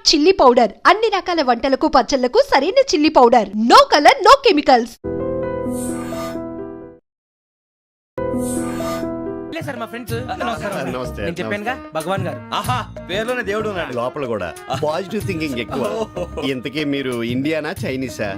Chilli powder అన్ని రకాల వంటలకు పచ్చళ్లకు సరైన chilli powder. No colour no chemicals. Sir మా ఫ్రెండ్స్ నమస్తే. నేను చెప్పానుగా భగవాన్ గారు. ఆహా పేరులోనే దేవుడు ఉన్నాడు. లోపల కూడా పాజిటివ్ థింకింగ్ ఎక్కువ. ఇంతకీ మీరు ఇండియానా చైనీసా?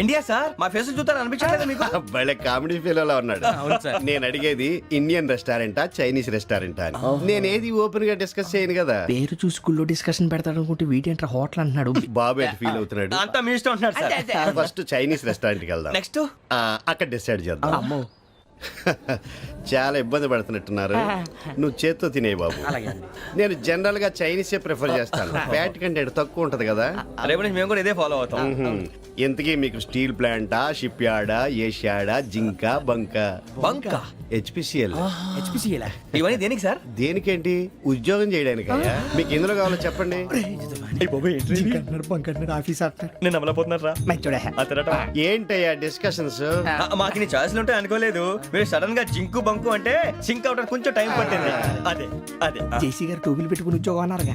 ఇండియా సార్ మా ఫేస్ చూస్తారు అనిపించలేదు మీకు? భలే కామెడీ ఫీల్ ఉన్నాడు. అవును సార్. నేను అడిగేది ఇండియన్ రెస్టారెంటా చైనీస్ రెస్టారెంటా అని. నేను ఏది ఓపెన్ గా డిస్కస్ చేయను కదా. పేరు చూసి స్కూల్లో డిస్కషన్ పెడతాడు అనుకుంటే వీటేంట్రా హోటల్ అంటున్నాడు. బాబు ఎట్ ఫీల్ అవుతున్నాడు. అంతా మీ ఇష్టం ఉంటున్నారు సార్. ఫస్ట్ చైనీస్ రెస్టారెంట్ కి వెళ్దాం. నెక్స్ట్ అక్కడ డిసైడ్ చేద్దాం. అమ్మో చాలా ఇబ్బంది పడుతున్నట్టున్నారు. నువ్వు చేత్తో తినే బాబు. నేను జనరల్ గా చైనీసే ప్రిఫర్ చేస్తాను. ఫ్యాట్ కంటెంట్ తక్కువ ఉంటది కదా. రేపు నుంచి మేము కూడా ఇదే ఫాలో అవుతాం. ఇంతకీ మీకు స్టీల్ ప్లాంటా, షిప్ యార్డా, ఏషియాడా, జింక, బంకా? బంక హెచ్పిసిఎల్. ఇవన్నీ దేనికి సార్? దేనికేంటి? ఉద్యోగం చేయడానికి. మీకు ఎందులో కావాలో చెప్పండి. నేను అమలపోతున్నారా? ఏంటయ్యా డిస్కషన్స్? మాకు నీ ఛాయిస్లు ఉంటాయి అనుకోలేదు. మీరు సడన్ గా జింకు బంకు అంటే సింక్ అవడానికి కొంచెం టైం పట్టింది. అదే అదే జేసీ గారు టోబీలు పెట్టుకుని ఉద్యోగం అన్నారుగా.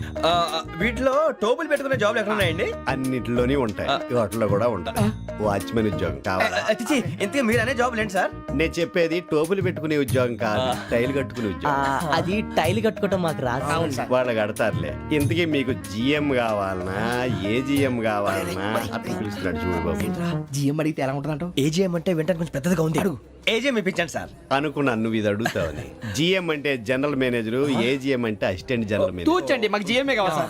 వీటిలో టోపులు పెట్టుకునే జాబ్లు ఎక్కడ ఉన్నాయండి? అన్నిటిలోనే ఉంటాయి. వాటిలో కూడా ఉంటాయి. వాచ్మెన్ ఉద్యోగం కావాలా? ఇంతకీ మీరు అనే జాబ్ ఏంటి సార్? నేను చెప్పేది టోపులు పెట్టుకునే ఉద్యోగం కాదు, టైల్ కట్టుకునే ఉద్యోగం. అది టైల్ కట్టుకోవటం మాకు రాదు. వాళ్ళు కడతారులే. ఇంతకీ మీకు జిఎం కావాలనా, ఏ జిఎం కావాలనా? అట్లా పిలుస్తున్నాడు చూడు బాబు. జిఎం అడిగితే ఎలా ఉంటుందంట? ఏజీఎం అంటే వెంటనే కొంచెం పెద్దదిగా ఉంది. అడుగు. ఏజీఎం ఇప్పించండి సార్. అనుకున్నాను నువ్వు ఇది అడుగుతావని. జిఎం అంటే జనరల్ మేనేజర్, ఏజిఎం అంటే అసిస్టెంట్ జనరల్ మేనేజర్. తూచండి మాకు జిఎంఏ కావాలి సార్.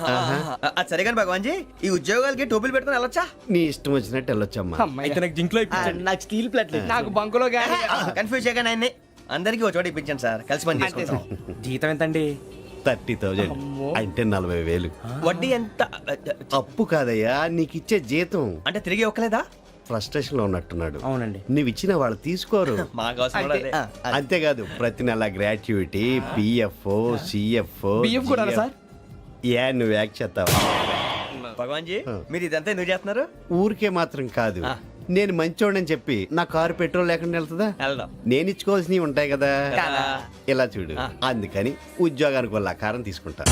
అది సరే కానీ భగవాన్ జీ, ఈ ఉద్యోగాలకి టోపులు పెట్టుకుని వెళ్ళొచ్చా? నీ ఇష్టం వచ్చినట్టు వెళ్ళొచ్చమ్మా. అయితే నాకు జింక్ లో నాకు స్టీల్ ప్లేట్ నాకు బంకులో గానీ కన్ఫ్యూజ్ చేయగానే ఆయన్ని అందరికీ ఒక చోట ఇప్పించండి సార్. కలిసి పని చేసుకుంటాం. జీతం ఎంతండి? 30,000 అంటే 40,000. వడ్డీ ఎంత? అప్పు కాదయ్యా, నీకు ఇచ్చే జీతం. అంటే తిరిగి ఒక్కలేదా? ఫ్రస్ట్రేషన్ లో ఉన్నట్టున్నాడు. అవునండి. నువ్వు ఇచ్చిన వాళ్ళు తీసుకోరు. మాకు అవసరం కూడా అదే. అంతేకాదు ప్రతి నెల గ్రాట్యుటీ, పిఎఫ్, సిఎఫ్. బియ్యం కూడా సార్? ఏ నువ్వు యాక్ట్ చేస్తావా? భగవాన్ జీ, మీరు ఇదంతా ఎందుకు చేస్తున్నారు? ఊరికే మాత్రం కాదు. నేను మంచోడని చెప్పి నా కారు పెట్రోల్ లేకుండా వెళ్తుందా? వెళ్దాం. నేను ఇచ్చుకోవాల్సినవి ఉంటాయి కదా. ఇలా చూడు, అందుకని ఉద్యోగానికి వాళ్ళ ఆకారం తీసుకుంటా.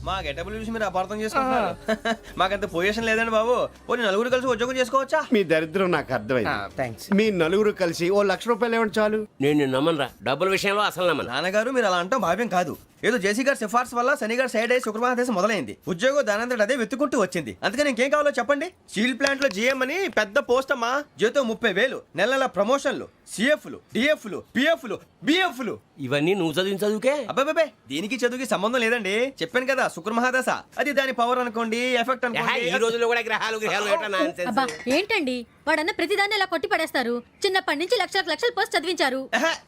మా గెటబుల్ చూసి మీరు అపార్థం చేసుకుంటున్నారు. మాకంత పొజిషన్ లేదండి బాబు. పోనీ నలుగురు కలిసి ఉద్యోగం చేసుకోవచ్చా? మీ దరిద్రం నాకు అర్థమైంది. థ్యాంక్స్. మీ నలుగురు కలిసి ఓ ₹1,00,000 ఇవ్వండి చాలు. నేను నమ్మనరా, డబ్బుల విషయంలో అసలు నమ్మను. నాన్నగారు మీరు అలా అంటాం భావ్యం కాదు. ఏదో జేసీ గారి సిఫార్సు వల్ల శని గారు సైడ్ అయ్యి శుక్రవారం మొదలైంది. ఉద్యోగం దానంతటి అదే వెతుకుంటూ వచ్చింది. అందుకని ఇంకేం కావాలో చెప్పండి. స్టీల్ ప్లాంట్ లో జీఎం అని పెద్ద పోస్ట్ అమ్మా. జీతం 30,000, నెల నెల ప్రమోషన్లు, సిఎఫ్లు, డిఎఫ్లు, పిఎఫ్లు, బిఎఫ్లు. ఇవన్నీ నువ్వు చదివిన చదువుకే. అబ్బాబే దీనికి చదువుకి సంబంధం లేదండి. చెప్పాను కదా శుక్ర మహాదశ. అది దాని పవర్ అనుకోండి, ఎఫెక్ట్ అనుకోండి. ఈ రోజుల్లో కూడా గ్రహాలు ఏటా nonsense. అబ్బా ఏంటండి వాడన్న ప్రతిదాన్ని ఇలా కొట్టి పడేస్తారు. చిన్నప్పటి నుంచి లక్షల పోస్ట్ చదివించారు.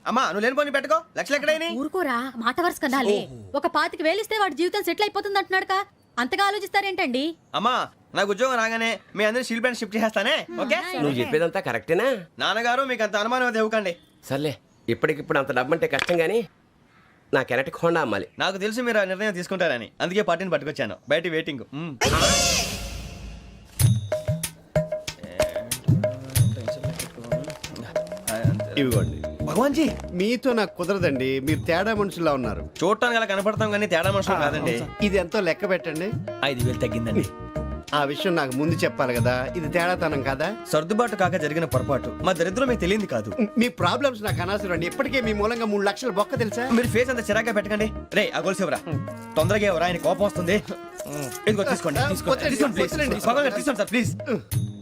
అమ్మా నువ్వు లేని పోనీ పెట్టుకో. లక్షలు ఎక్కడైనా ఊరుకోరా, మాట వరుస కదాలే. ఒక 25,000 ఇస్తే వాడి జీవితం సెటిల్ అయిపోతుంది అంటున్నాడుగా. అంతగా ఆలోచిస్తారేంటండి? అమ్మా నాకు ఉద్యోగం రాగానే మీ అందరూ స్టీల్ ప్లాంట్ షిఫ్ట్ చేస్తానే. ఓకే నువ్వు చెప్పేదంతా కరెక్టేనా? నాన్నగారు మీకు అంత అనుమానం అయితే ఇవ్వకండి. సర్లే, ఇప్పటికిప్పుడు అంత డబ్బు అంటే కష్టం గానీ నా కెనటిక్ హోండా అమ్మాలి. నాకు తెలుసు మీరు ఆ నిర్ణయం తీసుకుంటారని, అందుకే పార్టీని పట్టుకొచ్చాను. బయట వెయిటింగ్. ఇవ్వండి. భగవాన్ జీ మీతో నాకు కుదరదండి. మీరు తేడా మనుషుల్లా ఉన్నారు. చూడటానికి అలా కనపడతాం కానీ తేడా మనుషులు కాదండి. ఇది ఎంతో లెక్క పెట్టండి. 5,000 తగ్గిందండి. ఆ విషయం నాకు ముందు చెప్పాలి కదా. ఇది తేడాతనం కదా. సర్దుబాటు కాక జరిగిన పొరపాటు. మా దరిద్రం మీకు తెలియంది కాదు. మీ ప్రాబ్లమ్స్ నాకు అనవసరం అండి. ఇప్పటికే మీ మూలంగా 3 లక్షల బొక్క తెలుసా. మీరు ఫేస్ అంత చిరాగ్గా పెట్టకండి. రే ఆ గొలుసు ఎవరా? తొందరగా ఎవరా? ఆయన కోపం వస్తుంది. ఇదిగో తీసుకోండి. తీసుకోండి సార్ ప్లీజ్.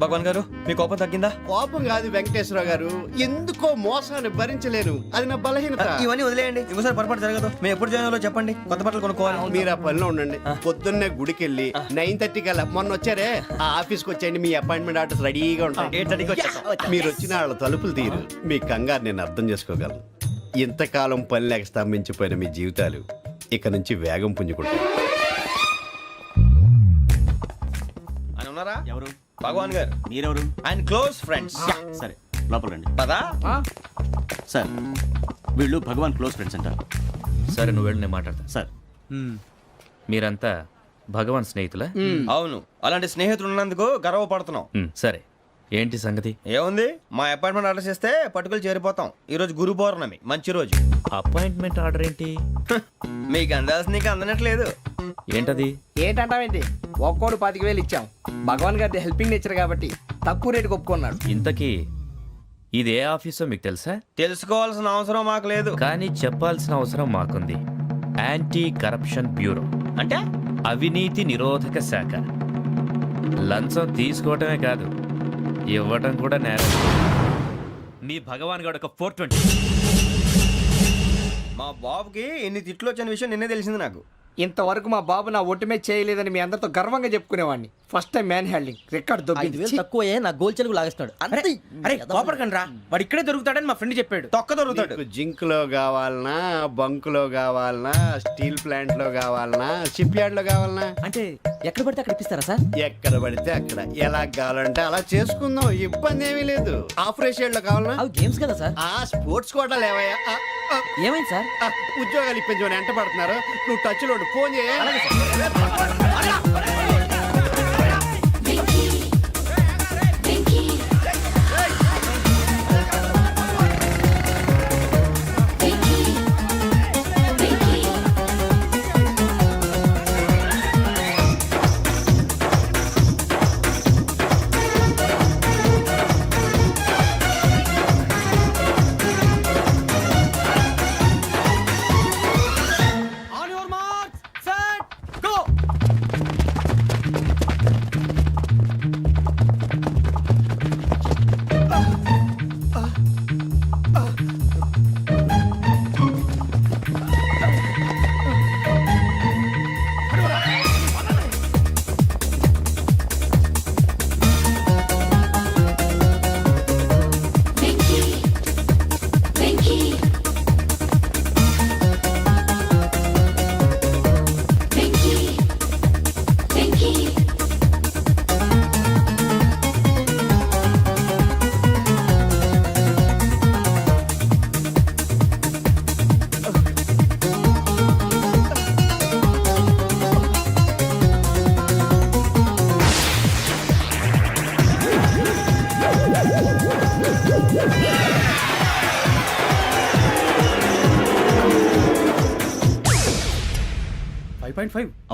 భగవాన్ గారు మీ కోపం తగ్గిందా? కోపం కాదు వెంకటేశ్వరరావు గారు, ఎందుకో మోసాన్ని భరించలేను. అది నా బలహీనత. ఇవన్నీ వదిలేయండి. ఇంకోసారి పొరపాటు జరగదు. మేము ఎప్పుడు జాయిన్ అవ్వాలో చెప్పండి. కొత్త బట్టలు కొనుక్కోవాలి. మీరు ఆ పనిలో ఉండండి. పొద్దున్నే గుడికి వెళ్ళి 9:30 కల్లా, మొన్న వచ్చారే ఆ ఆఫీస్కి వచ్చేయండి. మీ అపాయింట్మెంట్ ఆర్డర్స్ రెడీగా ఉంటాయి. 8:30కి వచ్చేస్తాం. మీరు వచ్చిన వాళ్ళ తలుపులు తీరు. మీ కంగారు నేను అర్థం చేసుకోగలను. ఇంతకాలం పని లేక స్తంభించిపోయిన మీ జీవితాలు ఇక నుంచి వేగం పుంజుకుంటాయి. ఆయన ఉన్నారా? ఎవరు? భగవాన్ గారు. మీరెవరు? ఆయన క్లోజ్ ఫ్రెండ్స్. సరే లోపల రండి. పదా సార్ వీళ్ళు భగవాన్ క్లోజ్ ఫ్రెండ్స్ అంటారు. సరే నువ్వు వెళ్ళి నేను మాట్లాడతా. సార్ మీరంతా భగవాన్ స్నేహితులా? అవును, అలాంటి స్నేహితులు ఉన్నందుకు గర్వపడుతున్నాం. సరే ఏంటి సంగతి? ఏముంది, మా అపాయింట్మెంట్ ఆర్డర్ చేస్తే పట్టుకులు చేరిపోతాం. ఈ రోజు గురు పౌర్ణమి, మంచి రోజు. అపాయింట్మెంట్ ఆర్డర్ ఏంటి? మీకు అందాల్సిన నీకు అందనట్లేదు. ఏంటది? ఏంటంటావేంటి? ఒక్కోడు 25,000 ఇచ్చాం. భగవాన్ గారి హెల్పింగ్ నేచర్ కాబట్టి తక్కువ రేటుకి ఒప్పుకున్నాడు. ఇంతకీ ఇది ఏ ఆఫీసో మీకు తెలుసా? తెలుసుకోవాల్సిన అవసరం మాకు లేదు. కానీ చెప్పాల్సిన అవసరం మాకుంది. యాంటీ కరప్షన్ బ్యూరో, అంటే అవినీతి నిరోధక శాఖ. లంచం తీసుకోవటమే కాదు, ఇవ్వటం కూడా నేరం. మీ భగవాన్ గారు ఒక 420. మా బాబుకి ఎన్ని తిట్లు వచ్చిన విషయం నిన్నే తెలిసింది నాకు. ఇంతవరకు మా బాబు నా ఒట్టుమే చేయలేదని మీ అందరితో గర్వంగా చెప్పుకునేవాడిని. First time man handling record దొబ్బింది. తక్కువే నా గోల్ చెలుగు లాగేస్తున్నాడు. అరే కోపడకండి రా, వాడు ఇక్కడే దొరుకుతాడని మా ఫ్రెండ్ చెప్పాడు. తొక్క దొరుకుతాడు. నీకు జింక్ లో కావాలనా, బంక్ లో కావాలనా, స్టీల్ ప్లాంట్ లో కావాలనా, షిప్ యార్డ్ లో కావాలనా? అంటే ఎక్కడ పడితే అక్కడ ఇప్పిస్తారా సార్? ఎక్కడ పడితే అక్కడ, ఎలా కావాలంటే అలా చేసుకుందాం. ఇబ్బంది ఏమీ లేదు. ఆపరేషన్ లో కావాలనా? అవి గేమ్స్ కదా సార్. ఆ స్పోర్ట్స్ కోటాలు ఏవయ్యా? ఏమైంది సార్? ఉద్యోగాలు ఇప్పించమని ఎంట పడుతున్నారు. నువ్వు టచ్ లో ఫోన్ చేయ. On your marks, set, go.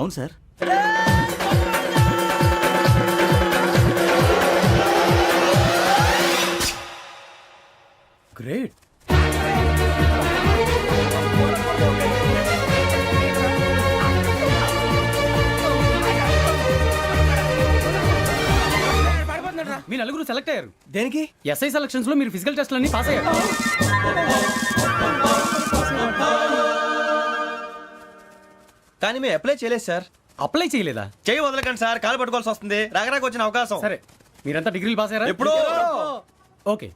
అవును సార్. గ్రేట్. మీ నలుగురు సెలెక్ట్ అయ్యారు. దేనికి? ఎస్ఐ సెలక్షన్స్ లో మీరు ఫిజికల్ టెస్ట్ అన్ని పాస్ అయ్యారు. కానీ మేము అప్లై చేయలేదు సార్. అప్లై చేయలేదా? చేయి వదలకండి సార్, కాలు పట్టుకోవాల్సి వస్తుంది. రాగరాకు వచ్చిన అవకాశం. సరే, మీరంతా డిగ్రీలు పాస్ అయ్యారా? ఎప్పుడో. ఓకే,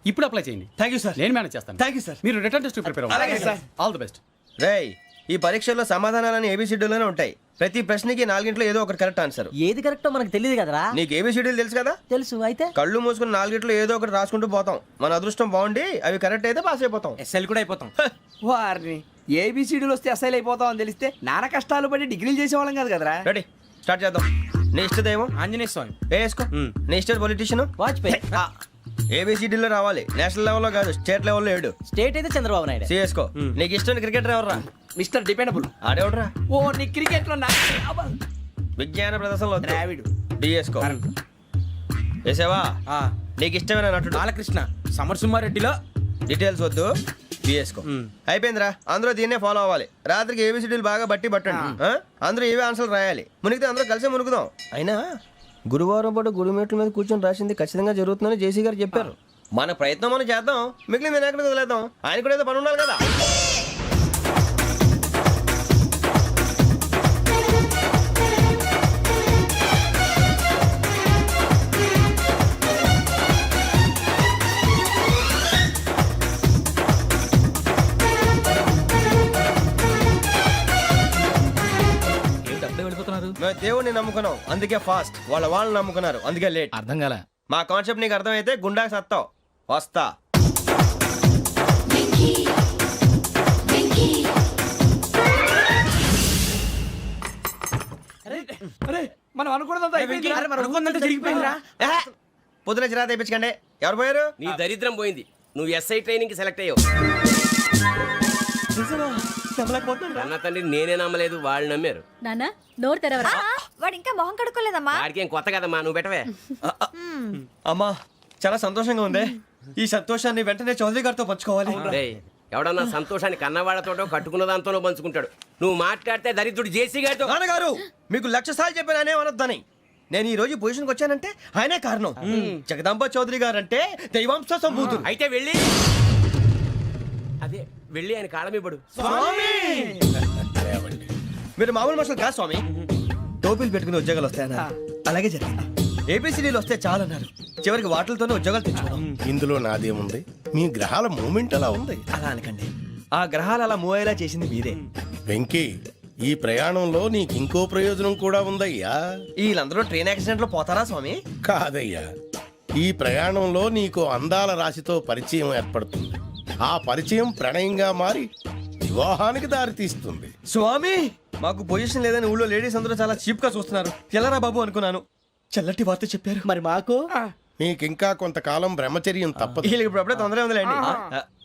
ఇప్పుడు అప్లై చేయండి. Thank you sir. నేను మేనేజ్ చేస్తాను. Thank you sir. మీరు రిటర్న్ టెస్ట్ ప్రిపేర్ అవ్వండి. అలాగే సార్. All the best. రేయ్, ఈ పరీక్షల్లో సమాధానాలని ఏబిసిడ్యూల్లోనే ఉంటాయి. ప్రతి ప్రశ్నకి 4 ఏదో ఒకటి కరెక్ట్ ఆన్సర్. ఏది కరెక్టో మనకు తెలియదు కదరా. నీకు ఏబిసిడ్యూల్ తెలుసు కదా? తెలుసు. అయితే కళ్ళు మూసుకుని 4 ఏదో ఒకటి రాసుకుంటూ పోతాం. మన అదృష్టం బాగుండి అవి కరెక్ట్ అయితే పాస్ అయిపోతాం. ఎస్ఎల్ కూడా అయిపోతాం. వారిని ఏబిసిడీలు వస్తే ఎస్ఐలు అయిపోతాం అని తెలిస్తే నాన్న కష్టాలు పడి డిగ్రీలు చేసేవాళ్ళం కాదు కదరా. రెడీ, స్టార్ట్ చేద్దాం. నీ ఇష్టదేమో ఆంజనేయ స్వామి. వేసుకో. నీ ఇష్ట పొలిటీషియన్ వాజ్పేయి. ఏబిసిడీలో రావాలి. నేషనల్ లెవెల్లో కాదు, స్టేట్ లెవెల్లో 7. స్టేట్ అయితే చంద్రబాబు నాయుడు. సిఎస్కో. నీకు ఇష్టం క్రికెటర్ ఎవర్రా? Mister dependable. ఆడేవడరా? ఓ నీ క్రికెట్ లో విజ్ఞాన ప్రదర్శనలో ద్రావిడు. డిఎస్కో. వేసావా? నీకు ఇష్టమైన నటుడు? బాలకృష్ణ. సమర్సుమారెడ్డిలో డీటెయిల్స్ వద్దు, బిఎస్కో. అయిపోయిందిరా, అందరూ దీన్నే ఫాలో అవ్వాలి. రాత్రికి ఏబిసిడీలు బాగా బట్టి పట్టండి. అందరూ ఏవే ఆన్సర్లు రాయాలి. మునిగితే అందరూ కలిసే మునుగుదాం. అయినా గురువారం పాటు గురుమేట్ల మీద కూర్చొని రాసింది ఖచ్చితంగా జరుగుతుందని జేసీ గారు చెప్పారు. మన ప్రయత్నం మనం చేద్దాం, మిగిలింది నేను ఎక్కడికి వదిలేద్దాం. ఆయన కూడా ఏదో పని ఉండాలి కదా. మేము దేవుడిని నమ్ముకున్నాం, అందుకే ఫాస్ట్. వాళ్ళని నమ్ముకున్నారు, అందుకే లేట్. అర్థం కాల. మా కాన్సెప్ట్ నీకు అర్థమైతే గుండా సత్తావు. వస్తా. మనం అనుకున్నదంతా అయిపోయింది. జరిగిపోయిందిరా. పొద్దున చిరా తెప్పించకండి. ఎవరు పోయారు? నీ దరిద్రం పోయింది. నువ్వు ఎస్ఐ ట్రైనింగ్ సెలెక్ట్ అయ్యావు. అన్న తండ్రి నేనే నమ్మలేదు, వాళ్ళు నమ్మారు. నాన్న నోరు తెరవరా. వాడు ఇంకా మొహం కడుక్కోలేదమ్మా. వాడికి ఏం కొత్త కదమ్మా, నువ్వు పెట్టవే. అమ్మా చాలా సంతోషంగా ఉంది. ఈ సంతోషాన్ని వెంటనే చౌదరి గారితో పంచుకోవాలి. రేయ్, ఎవడన్నా సంతోషాన్ని కన్నవాళ్లతోటో కట్టుకున్న దాంతోనో పంచుకుంటాడు. నువ్వు మాట్లాడితే దరిద్రుడు జేసీ గారితో. నాన్నగారు మీకు 1,00,000 సార్లు చెప్పాననే అనొద్దని. నేను ఈ రోజు పొజిషన్కి వచ్చానంటే ఆయనే కారణం. జగదాంబ చౌదరి గారు అంటే దైవాంశ సంభూతుడు. అయితే వెళ్ళి అదే వెళ్ళి ఆయన కాళ్ళమివ్వడు. మీరు మామూలు మనుషులు కాదు స్వామి. టోపీలు పెట్టుకుని ఉద్యోగాలు వస్తాయన్నారు, అలాగే జరిగింది. ఏబిసిడీలు వస్తే చాలన్నారు, చివరికి వాటిలతోనే ఉద్యోగాలు తెచ్చుకున్నాం. ఇందులో నాదేముంది? మీ గ్రహాల మూమెంట్ అలా ఉంది. అలా అనకండి, ఆ గ్రహాలు అలా మూవ్ అయ్యేలా చేసింది మీరే. వెంకీ, ఈ ప్రయాణంలో నీకు ఇంకో ప్రయోజనం కూడా ఉందయ్యా. వీళ్ళందరూ ట్రైన్ యాక్సిడెంట్ లో పోతారా స్వామి? కాదయ్యా, ఈ ప్రయాణంలో నీకు అందాల రాశితో పరిచయం ఏర్పడుతుంది. ఆ పరిచయం ప్రణయంగా మారి వివాహానికి దారితీస్తుంది. స్వామి మాకు పొజిషన్ లేదని ఊళ్ళో లేడీస్ అందరూ చాలా చీప్ గా చూస్తున్నారు. ఎలారా బాబు అనుకున్నాను, చల్లటి వార్త చెప్పారు. మరి మాకు నీకింకా కొంతకాలం బ్రహ్మచర్యం తప్పదు. వీళ్ళకి ఇప్పుడు అప్పుడే తొందరగా ఉందిలేండి.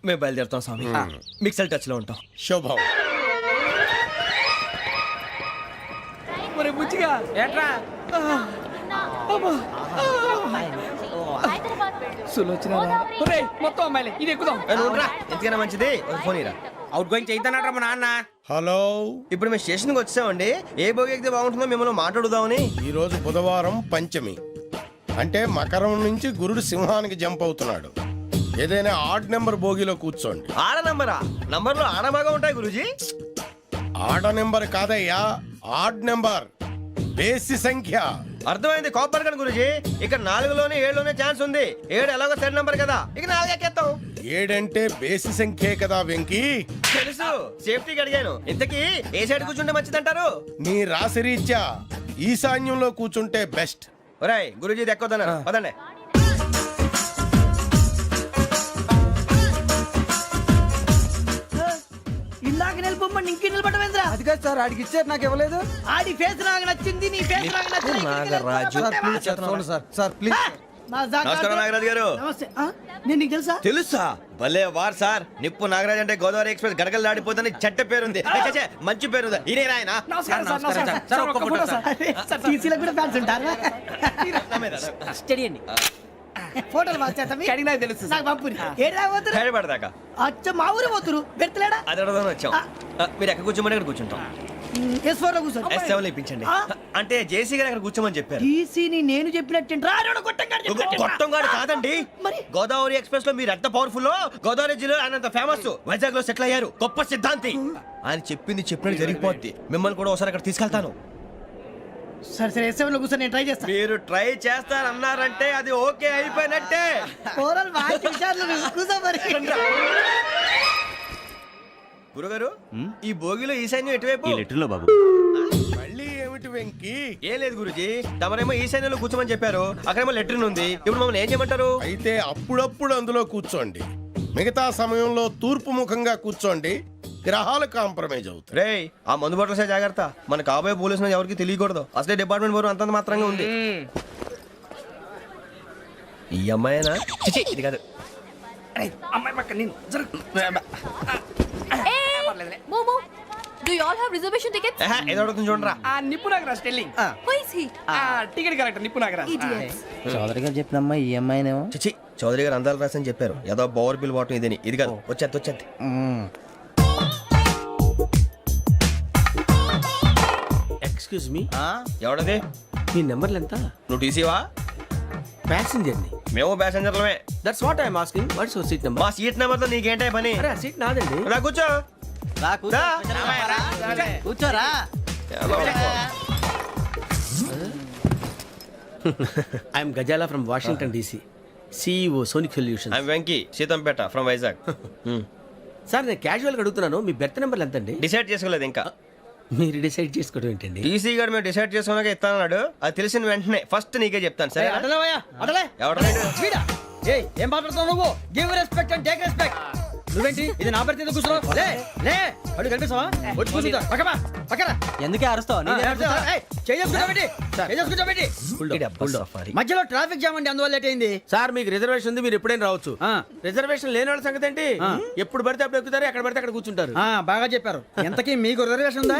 మేము బయలుదేరుతాం స్వామి. మిక్సల్ టచ్ లో ఉంటాం. శుభం. మరి బుచ్చిగా ఏట్రా సులోచన మొత్తం అమ్మాయిలే, ఇది ఎక్కుదాం. ఎందుకైనా మంచిది ఫోన్ ఇరా. అవుట్ గోయింగ్ చేద్దానట్రా మా నాన్న. హలో, ఇప్పుడు మేము స్టేషన్కి వచ్చామండి. ఏ బోగి ఎక్కితే బాగుంటుందో మిమ్మల్ని మాట్లాడుదామని. ఈరోజు బుధవారం పంచమి, అంటే మకరం నుంచి గురుడు సింహానికి జంప్ అవుతున్నాడు. ఏదైనా ఆడ్ నెంబర్ బోగిలో కూర్చోండి. ఆడ నంబరా? నంబర్లో ఆడ బాగా ఉంటాయి గురూజీ. ఆడ నెంబర్ కాదయ్యా, ఆడ్ నెంబర్, బేసి సంఖ్య. అర్థమైంది, కాపర్ కానీ గురూజీ. ఇక్కడ 4లోనే 7లోనే ఛాన్స్ ఉంది. 7 ఎలాగో సెడ్ నంబర్ కదా, ఇక 4 ఎక్కేస్తాం. 7 అంటే బేసి సంఖ్యే కదా వెంకీ. తెలుసు, సేఫ్టీకి అడిగాను. ఇంతకీ ఏ సైడ్ కూర్చుంటే మంచిదంటారు? నీ రాశి రీత్యా ఈశాన్యంలో కూర్చుంటే బెస్ట్. ఒరేయ్ గురూజీ దెక్కొద్దన్నారు, పదండి. ఇందాక నిలబొమ్మని ఇంకే నిలబడమేంద్రా? అది కాదు సార్, ఆడికి ఇచ్చారు నాకు ఇవ్వలేదు. ఆడి ఫేస్ నాకు నచ్చింది, నీ ఫేస్ నాకు నచ్చింది. నాగరాజు. Sir please. నమస్కారం నాగరాజు గారు. నమస్తే. నేను నీకు తెలుసా? తెలుసా? భలే వార్ సార్. నిప్పు నాగరాజ్ అంటే గోదావరి ఎక్స్ప్రెస్ గడగలు దాడిపోతుంది చెట్ట పేరుంది. ఛే, మంచి పేరుంది. ఇదే ఆయన. టీసీలో కూడా ఫ్యాన్స్ ఉంటారా? స్టడీ అండి. ఫోటోలు అడిగినా తెలుసు నాకు పంపుని. ఏడా పోతురు? హైదరాబాద్ అచ్చ మా ఊరు పోతురు. పెడతలేడా? అది అడగదామని వచ్చాం. మీరు ఎక్కడ కూర్చోమని అక్కడ కూర్చుంటాం. S4 లో కూర్చోండి. S7 ఇప్పించండి. అంటే జేసీ గారు అక్కడ కూర్చోమని చెప్పారు. టీసీని నేను చెప్పినట్టు గొట్టంగాడు కాదండి. గోదావరి ఎక్స్ప్రెస్ లో మీరు ఎంత పవర్ఫుల్, గోదావరి జిల్లా ఆయన ఫేమస్. వైజాగ్ లో సెటిల్ అయ్యారు, గొప్ప సిద్ధాంతి. ఆయన చెప్పింది చెప్పినట్టు జరిగిపోద్ది. మిమ్మల్ని కూడా ఒకసారి అక్కడ తీసుకెళ్తాను. సరే సరే, S7 లో కూర్చొని నేను ట్రై చేస్తాను. మీరు ట్రై చేస్తారన్నారంటే అది ఓకే అయిపోయినట్టే. ఓవరాల్ బాగా చూశారు. కూర్చో మరి. గురుగారు, ఈ భోగిలో ఈశాన్యం ఎటువైపు? ఈ లెటర్లో బాబు. మళ్ళీ ఏమిటి వెంకీ? ఏం లేదు గురుజీ, తమరేమో ఈశాన్యంలో కూర్చోమని చెప్పారు. అక్కడేమో లెటర్ ఉంది. ఇప్పుడు మమ్మల్ని ఏం చేయమంటారు? అయితే అప్పుడప్పుడు అందులో కూర్చోండి, మిగతా సమయంలో తూర్పు ముఖంగా కూర్చోండి. గ్రహాలు కాంప్రమైజ్ అవుతాయి. రేయ్, ఆ మందు బాటలసే జాగ్రత్త. మన కాబోయే పోలీసులు ఎవరికి తెలియకూడదు. అసలే డిపార్ట్మెంట్ బోరు అంతంత మాత్రంగా ఉంది. ఈ అమ్మాయినా? చిచి, ఇది కాదు. అమ్మాయి పక్క నేను Momo, do you all have reservation tickets? ఏదో అడుగుతుంది చూడరా. ఆ నిప్పు Nagaraj telling. Who is he? Ticket correct నిప్పు నాగరాజ్. Idiots. చౌదరి గారు చెప్పినమ్మా ఈ అమ్మాయినేమో. చిచి, చౌదరి గారు అందాలు రాసని చెప్పారు. ఏదో బోర్ బిల్ బాటం ఇదని. ఇది కాదు, వచ్చేది. Excuse me, ఎవడది? మీ నెంబర్లు ఎంత? నువ్వు టీసీవా? ప్యాసింజర్ ని. మేము ప్యాసెంజర్లమే. That's what I'm asking. What's your seat number? మా సీట్ నెంబర్ తో నీకేంటే పని? అరే ఆ సీట్ నాదండి. రా కూర్చో. దా. కూర్చోరా. I'm Ghazala from Washington DC, CEO Sonic Solution. I'm Venky, Seethampeta from Vizag. Sir నేను క్యాజువల్గా అడుగుతున్నాను, మీ బెర్త్ నెంబర్లు ఎంత అండి? డిసైడ్ చేసుకోలేదు ఇంకా. మీరు డిసైడ్ చేసుకోవడం ఏంటండి? టీసీ గారు మేము డిసైడ్ చేసుకున్నాక ఇస్తానన్నాడు. అది తెలిసిన వెంటనే ఫస్ట్ నీకే చెప్తాను. సరే అడలే ఎవడ ఏం మాట్లాడుతావు నువ్వు? Give respect and take respect. నువ్వేంటి ఇది నా పరిస్థితి కూర్చున్నావు లే లే అడుగు కనిపిస్తావా వచ్చి కూర్చుంటా పక్కమా పక్కన ఎందుకే అరుస్తావు మధ్యలో ట్రాఫిక్ జామ్ అండి అందువల్ల లేట్ అయింది సార్ మీకు రిజర్వేషన్ ఉంది, మీరు ఎప్పుడైనా రావచ్చు. రిజర్వేషన్ లేని వాళ్ళ సంగతి ఏంటి? ఎప్పుడు పడితే అప్పుడు ఎక్కుతారు, ఎక్కడ పడితే అక్కడ కూర్చుంటారు. బాగా చెప్పారు. ఎంతకీ మీకు రిజర్వేషన్ ఉందా?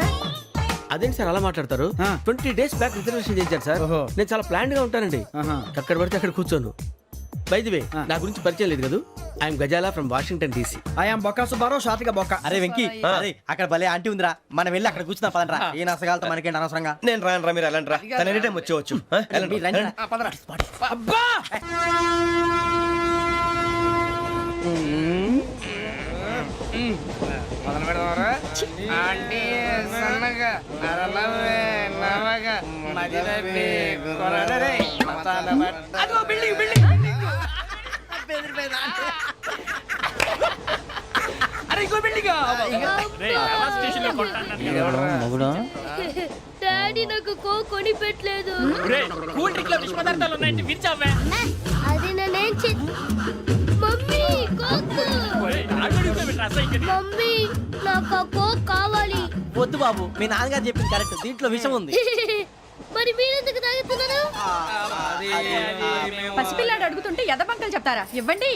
అదేంటి సార్ అలా మాట్లాడతారు? 20 days బ్యాక్ రిజర్వేషన్ చేశారు సార్. నేను చాలా ప్లాన్డ్ గా ఉంటానండి. ఎక్కడ పడితే అక్కడ కూర్చోను. బై ది వే, నా గురించి పరిచయం లేదు కదా. I'm Ghazala from Washington DC. I'm Bokka Subbarao షాతిక బొక్క. అరే వెంకీ, అరే అక్కడ భలే ఆంటీ ఉందిరా, మనం వెళ్ళి అక్కడ కూర్చున్నా పదండ్రా. ఏ నసగాలతో మనకేంటి అనవసరంగా. నేను రాను రా, మీరు వెళ్ళండి రా. తన ఎనీ టైం వచ్చేవచ్చు. మీరు రండి రా. అబ్బా డాడీ నాకు కొని పెట్టలేదు. అది నేనేం మమ్మీ మమ్మీ నాకు కోక్ కావాలి. వద్దు బాబు, మీ నాన్నగారు చెప్పింది కరెక్ట్, దీంట్లో విషయం ఉంది. మరి మీరెందుకు తాగుతున్నారు? పసిపిల్లాడు అడుగుతుంటే ఎదబంకలు చెప్తారా? ఇవ్వండి.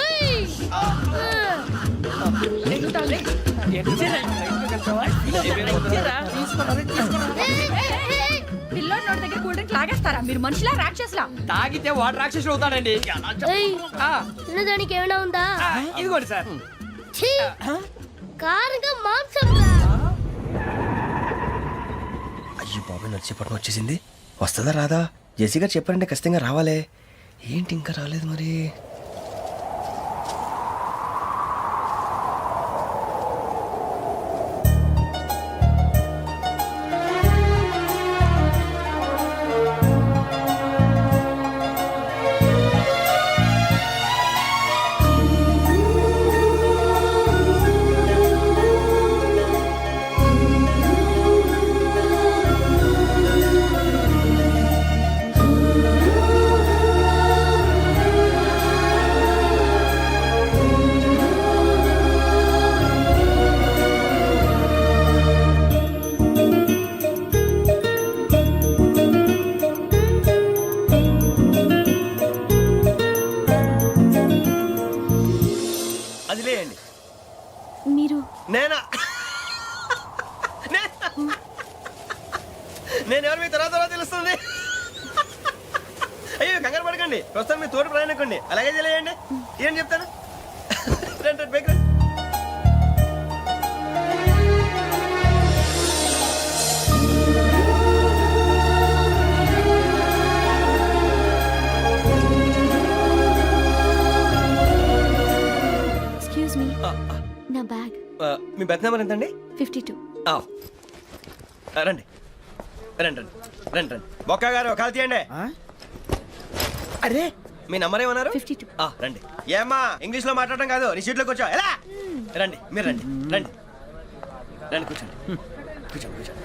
ఏయ్! పిల్లోడి నోటి దగ్గర కూల్ డ్రింక్ లాగేస్తారా? మీరు మనుషులా రాక్షసులా? తాగితే వాడు రాక్షసుడు అవుతాడండి. ఏయ్! తినడానికి ఏమైనా ఉందా? ఇదిగోండి సార్. ఛీ! కారంగా మాంసం రా. అయ్యో బాబాయ్, నడిచేపట్నం వచ్చేసింది. వస్తుందా రాదా? జేసీ గారు చెప్పారంటే ఖచ్చితంగా రావాలే. ఏంటి ఇంకా రాలేదు మరి? అది లేయండి. మీరు నేనా? నేను ఎవరు మీ తర్వాత తెలుస్తుంది. అయ్యో కంగారు పడకండి, ప్రస్తుతం మీ తోటి ప్రయాణకండి. అలాగే తెలియండి. ఏం చెప్తాను. రండి రండి, పైకి రండి. ఎక్స్క్యూజ్ మీ, నా బ్యాగ్. మీ బెత్ నెంబర్ ఎంతండి? 52. రండి రండి రండి రండి రండి. బొక్క గారు కాల్ తీయండి. అరే మీ నంబర్ ఏమన్నారు? 52. రండి. ఏమ్మా ఇంగ్లీష్ లో మాట్లాడడం కాదు, నీ సీట్లోకి వచ్చా. ఎలా రండి, మీరు రండి రండి రండి, కూర్చోండి కూర్చోండి కూర్చోండి.